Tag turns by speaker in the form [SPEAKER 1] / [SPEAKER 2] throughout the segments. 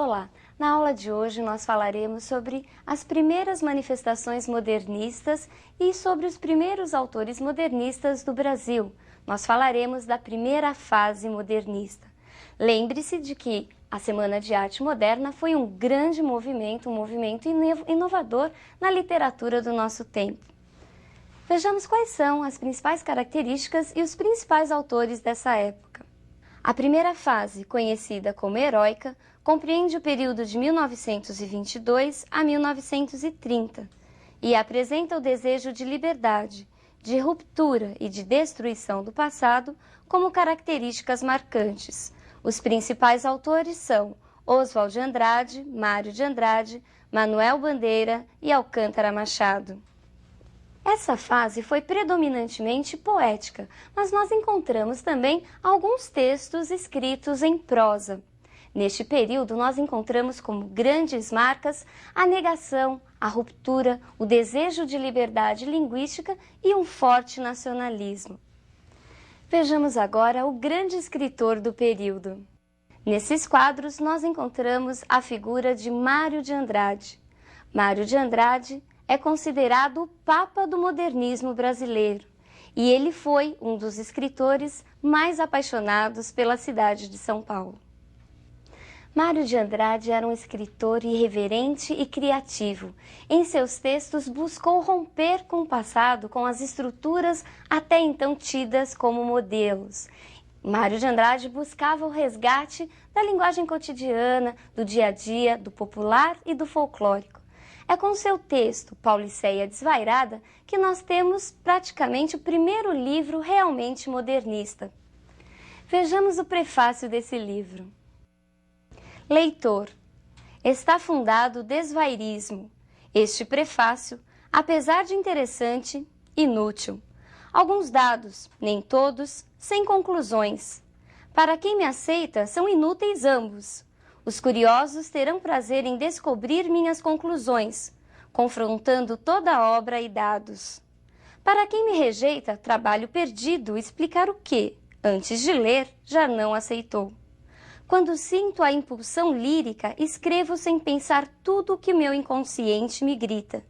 [SPEAKER 1] Olá! Na aula de hoje nós falaremos sobre as primeiras manifestações modernistas e sobre os primeiros autores modernistas do Brasil. Nós falaremos da primeira fase modernista. Lembre-se de que a Semana de Arte Moderna foi um grande movimento, um movimento inovador na literatura do nosso tempo. Vejamos quais são as principais características e os principais autores dessa época. A primeira fase, conhecida como heróica, compreende o período de 1922 a 1930 e apresenta o desejo de liberdade, de ruptura e de destruição do passado como características marcantes. Os principais autores são Oswald de Andrade, Mário de Andrade, Manuel Bandeira e Alcântara Machado. Essa fase foi predominantemente poética, mas nós encontramos também alguns textos escritos em prosa. Neste período, nós encontramos como grandes marcas a negação, a ruptura, o desejo de liberdade linguística e um forte nacionalismo. Vejamos agora o grande escritor do período. Nesses quadros, nós encontramos a figura de Mário de Andrade. Mário de Andrade é considerado o Papa do modernismo brasileiro e ele foi um dos escritores mais apaixonados pela cidade de São Paulo. Mário de Andrade era um escritor irreverente e criativo. Em seus textos buscou romper com o passado, com as estruturas até então tidas como modelos. Mário de Andrade buscava o resgate da linguagem cotidiana, do dia a dia, do popular e do folclórico. É com seu texto, Pauliceia Desvairada, que nós temos praticamente o primeiro livro realmente modernista. Vejamos o prefácio desse livro. Leitor, está fundado o desvairismo. Este prefácio, apesar de interessante, inútil. Alguns dados, nem todos, sem conclusões. Para quem me aceita, são inúteis ambos. Os curiosos terão prazer em descobrir minhas conclusões, confrontando toda a obra e dados. Para quem me rejeita, trabalho perdido explicar o que, antes de ler, já não aceitou. Quando sinto a impulsão lírica, escrevo sem pensar tudo o que meu inconsciente me grita.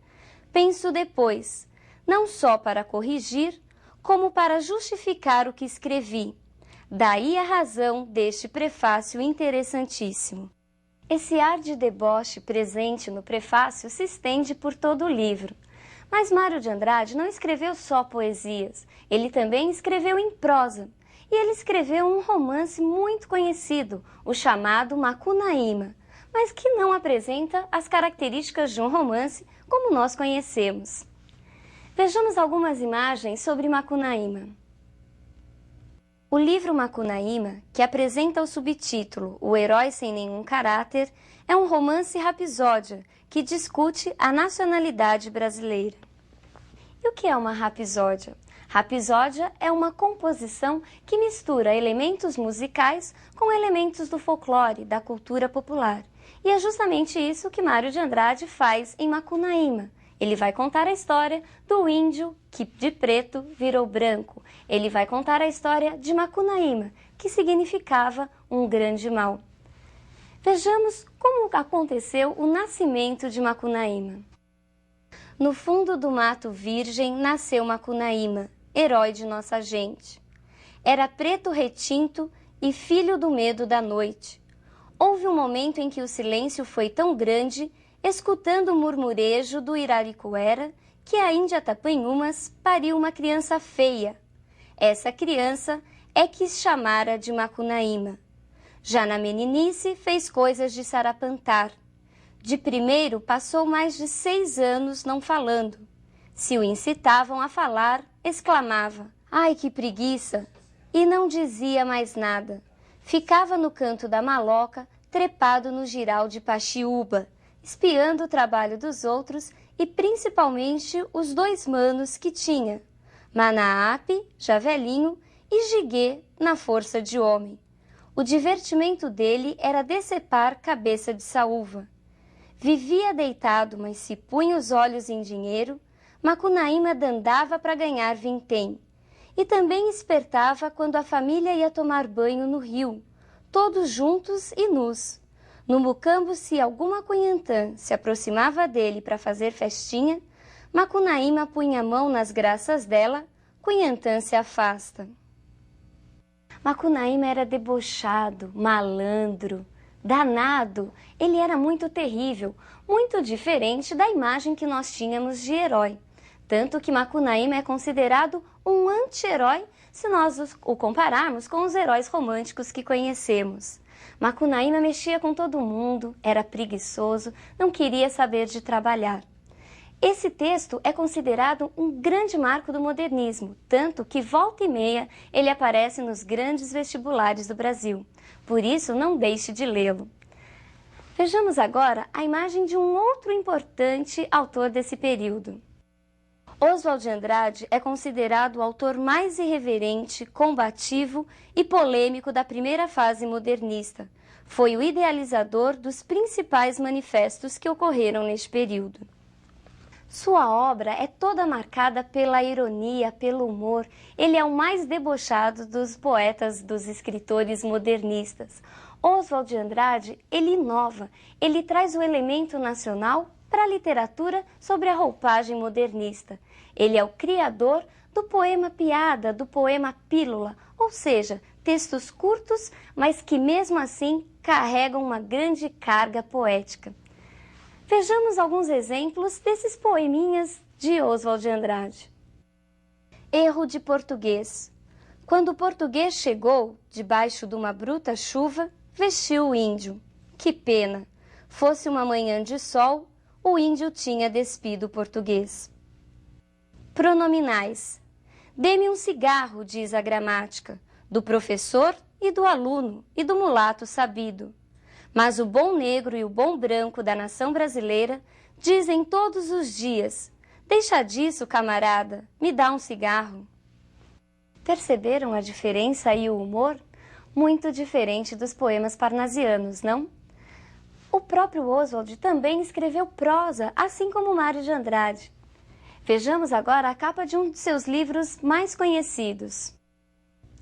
[SPEAKER 1] Penso depois, não só para corrigir, como para justificar o que escrevi. Daí a razão deste prefácio interessantíssimo. Esse ar de deboche presente no prefácio se estende por todo o livro. Mas Mário de Andrade não escreveu só poesias, ele também escreveu em prosa. E ele escreveu um romance muito conhecido, o chamado Macunaíma, mas que não apresenta as características de um romance como nós conhecemos. Vejamos algumas imagens sobre Macunaíma. O livro Macunaíma, que apresenta o subtítulo O Herói Sem Nenhum Caráter, é um romance rapsódia que discute a nacionalidade brasileira. E o que é uma rapsódia? Rapsódia é uma composição que mistura elementos musicais com elementos do folclore, da cultura popular. E é justamente isso que Mário de Andrade faz em Macunaíma. Ele vai contar a história do índio que de preto virou branco. Ele vai contar a história de Macunaíma, que significava um grande mal. Vejamos como aconteceu o nascimento de Macunaíma. No fundo do mato virgem nasceu Macunaíma, herói de nossa gente. Era preto retinto e filho do medo da noite. Houve um momento em que o silêncio foi tão grande, escutando o murmurejo do Iraricuera, que a Índia Tapanhumas pariu uma criança feia. Essa criança é que chamara de Macunaíma. Já na meninice fez coisas de sarapantar. De primeiro passou mais de 6 anos não falando. Se o incitavam a falar, exclamava, ai que preguiça! E não dizia mais nada. Ficava no canto da maloca, trepado no jiral de Paxiúba, espiando o trabalho dos outros e principalmente os 2 manos que tinha, Manaape, já velhinho, e Jiguê, na força de homem. O divertimento dele era decepar cabeça de saúva. Vivia deitado, mas se punha os olhos em dinheiro, Macunaíma dandava para ganhar vintém. E também espertava quando a família ia tomar banho no rio, todos juntos e nus. No mucambo, se alguma Cunhantã se aproximava dele para fazer festinha, Macunaíma punha a mão nas graças dela, Cunhantã se afasta. Macunaíma era debochado, malandro, danado. Ele era muito terrível, muito diferente da imagem que nós tínhamos de herói. Tanto que Macunaíma é considerado um anti-herói se nós o compararmos com os heróis românticos que conhecemos. Macunaíma mexia com todo mundo, era preguiçoso, não queria saber de trabalhar. Esse texto é considerado um grande marco do modernismo, tanto que volta e meia ele aparece nos grandes vestibulares do Brasil. Por isso, não deixe de lê-lo. Vejamos agora a imagem de um outro importante autor desse período. Oswald de Andrade é considerado o autor mais irreverente, combativo e polêmico da primeira fase modernista. Foi o idealizador dos principais manifestos que ocorreram neste período. Sua obra é toda marcada pela ironia, pelo humor. Ele é o mais debochado dos poetas, dos escritores modernistas. Oswald de Andrade, ele inova, ele traz o elemento nacional para a literatura sobre a roupagem modernista. Ele é o criador do poema piada, do poema pílula, ou seja, textos curtos, mas que mesmo assim carregam uma grande carga poética. Vejamos alguns exemplos desses poeminhas de Oswald de Andrade. Erro de português. Quando o português chegou, debaixo de uma bruta chuva, vestiu o índio. Que pena! Fosse uma manhã de sol, o índio tinha despido o português. Pronominais. Dê-me um cigarro, diz a gramática, do professor e do aluno e do mulato sabido. Mas o bom negro e o bom branco da nação brasileira dizem todos os dias: deixa disso, camarada, me dá um cigarro. Perceberam a diferença e o humor? Muito diferente dos poemas parnasianos, não? O próprio Oswald também escreveu prosa, assim como Mário de Andrade. Vejamos agora a capa de um de seus livros mais conhecidos.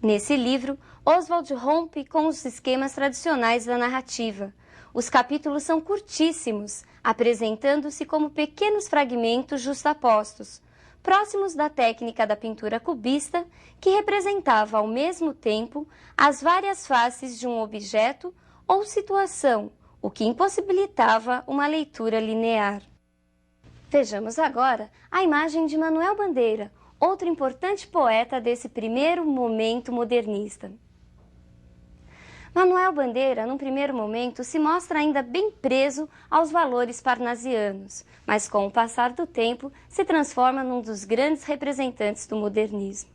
[SPEAKER 1] Nesse livro, Oswald rompe com os esquemas tradicionais da narrativa. Os capítulos são curtíssimos, apresentando-se como pequenos fragmentos justapostos, próximos da técnica da pintura cubista, que representava ao mesmo tempo as várias faces de um objeto ou situação, o que impossibilitava uma leitura linear. Vejamos agora a imagem de Manuel Bandeira, outro importante poeta desse primeiro momento modernista. Manuel Bandeira, num primeiro momento, se mostra ainda bem preso aos valores parnasianos, mas com o passar do tempo se transforma num dos grandes representantes do modernismo.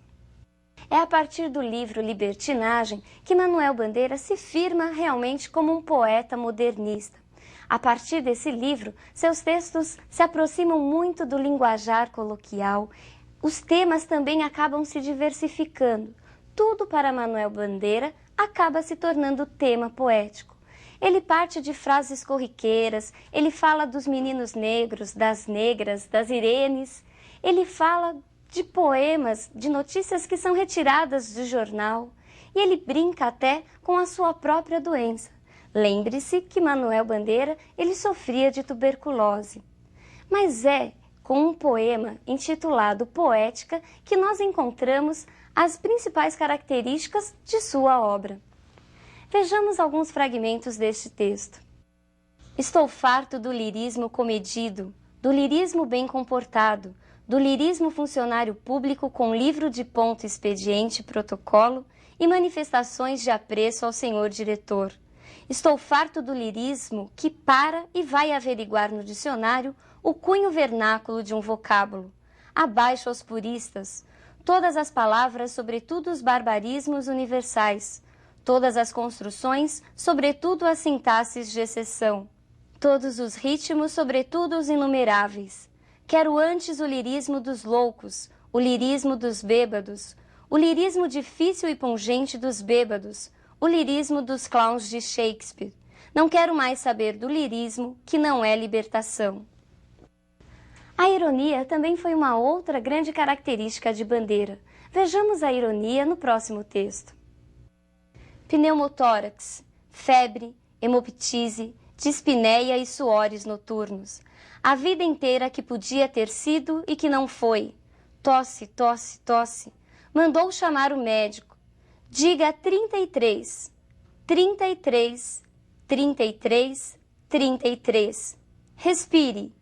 [SPEAKER 1] É a partir do livro Libertinagem que Manuel Bandeira se firma realmente como um poeta modernista. A partir desse livro, seus textos se aproximam muito do linguajar coloquial. Os temas também acabam se diversificando. Tudo para Manuel Bandeira acaba se tornando tema poético. Ele parte de frases corriqueiras, ele fala dos meninos negros, das negras, das irenes. Ele fala de poemas, de notícias que são retiradas do jornal. E ele brinca até com a sua própria doença. Lembre-se que Manuel Bandeira, ele sofria de tuberculose. Mas é com um poema intitulado Poética que nós encontramos as principais características de sua obra. Vejamos alguns fragmentos deste texto. Estou farto do lirismo comedido, do lirismo bem comportado, do lirismo funcionário público com livro de ponto expediente protocolo e manifestações de apreço ao senhor diretor. Estou farto do lirismo que para e vai averiguar no dicionário o cunho vernáculo de um vocábulo. Abaixo aos puristas, todas as palavras, sobretudo os barbarismos universais, todas as construções, sobretudo as sintaxes de exceção, todos os ritmos, sobretudo os inumeráveis. Quero antes o lirismo dos loucos, o lirismo dos bêbados, o lirismo difícil e pungente dos bêbados, o lirismo dos clowns de Shakespeare. Não quero mais saber do lirismo, que não é libertação. A ironia também foi uma outra grande característica de Bandeira. Vejamos a ironia no próximo texto. Pneumotórax, febre, hemoptise, dispneia e suores noturnos. A vida inteira que podia ter sido e que não foi. Tosse, tosse, tosse. Mandou chamar o médico. Diga 33, 33, 33, 33. Respire.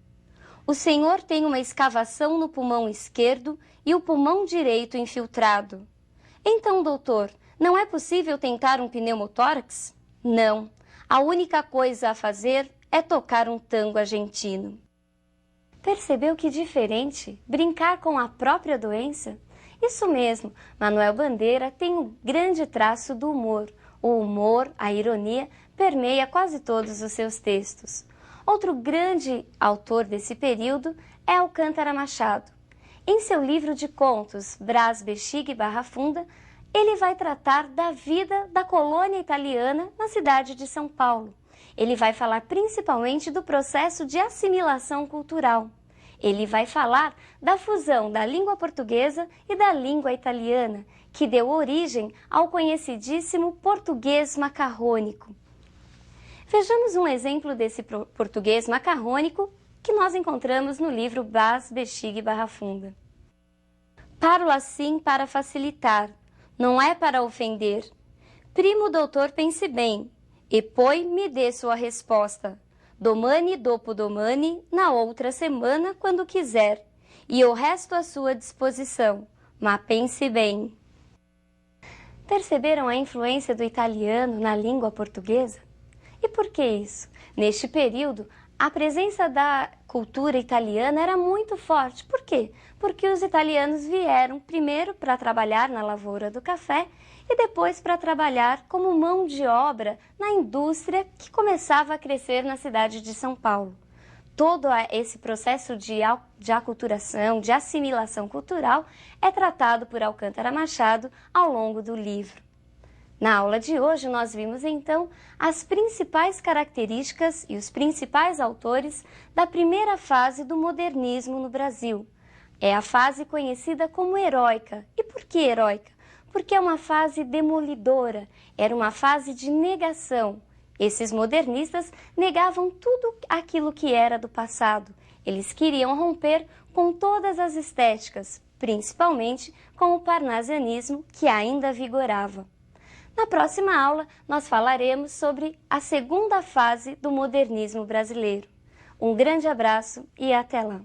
[SPEAKER 1] O senhor tem uma escavação no pulmão esquerdo e o pulmão direito infiltrado. Então, doutor, não é possível tentar um pneumotórax? Não. A única coisa a fazer é tocar um tango argentino. Percebeu que diferente brincar com a própria doença? Isso mesmo, Manuel Bandeira tem um grande traço do humor. O humor, a ironia, permeia quase todos os seus textos. Outro grande autor desse período é Alcântara Machado. Em seu livro de contos, Brás, Bexiga e Barra Funda, ele vai tratar da vida da colônia italiana na cidade de São Paulo. Ele vai falar principalmente do processo de assimilação cultural. Ele vai falar da fusão da língua portuguesa e da língua italiana, que deu origem ao conhecidíssimo português macarrônico. Vejamos um exemplo desse português macarrônico que nós encontramos no livro Brás, Bexiga e Barra Funda. Paro assim para facilitar, não é para ofender. Primo doutor, pense bem, e poi me dê sua resposta. Domani dopo domani, na outra semana, quando quiser, e o resto à sua disposição, mas pense bem. Perceberam a influência do italiano na língua portuguesa? E por que isso? Neste período, a presença da cultura italiana era muito forte. Por quê? Porque os italianos vieram primeiro para trabalhar na lavoura do café e depois para trabalhar como mão de obra na indústria que começava a crescer na cidade de São Paulo. Todo esse processo de aculturação, de assimilação cultural, é tratado por Alcântara Machado ao longo do livro. Na aula de hoje, nós vimos então as principais características e os principais autores da primeira fase do modernismo no Brasil. É a fase conhecida como heróica. E por que heróica? Porque é uma fase demolidora, era uma fase de negação. Esses modernistas negavam tudo aquilo que era do passado. Eles queriam romper com todas as estéticas, principalmente com o parnasianismo que ainda vigorava. Na próxima aula, nós falaremos sobre a segunda fase do modernismo brasileiro. Um grande abraço e até lá!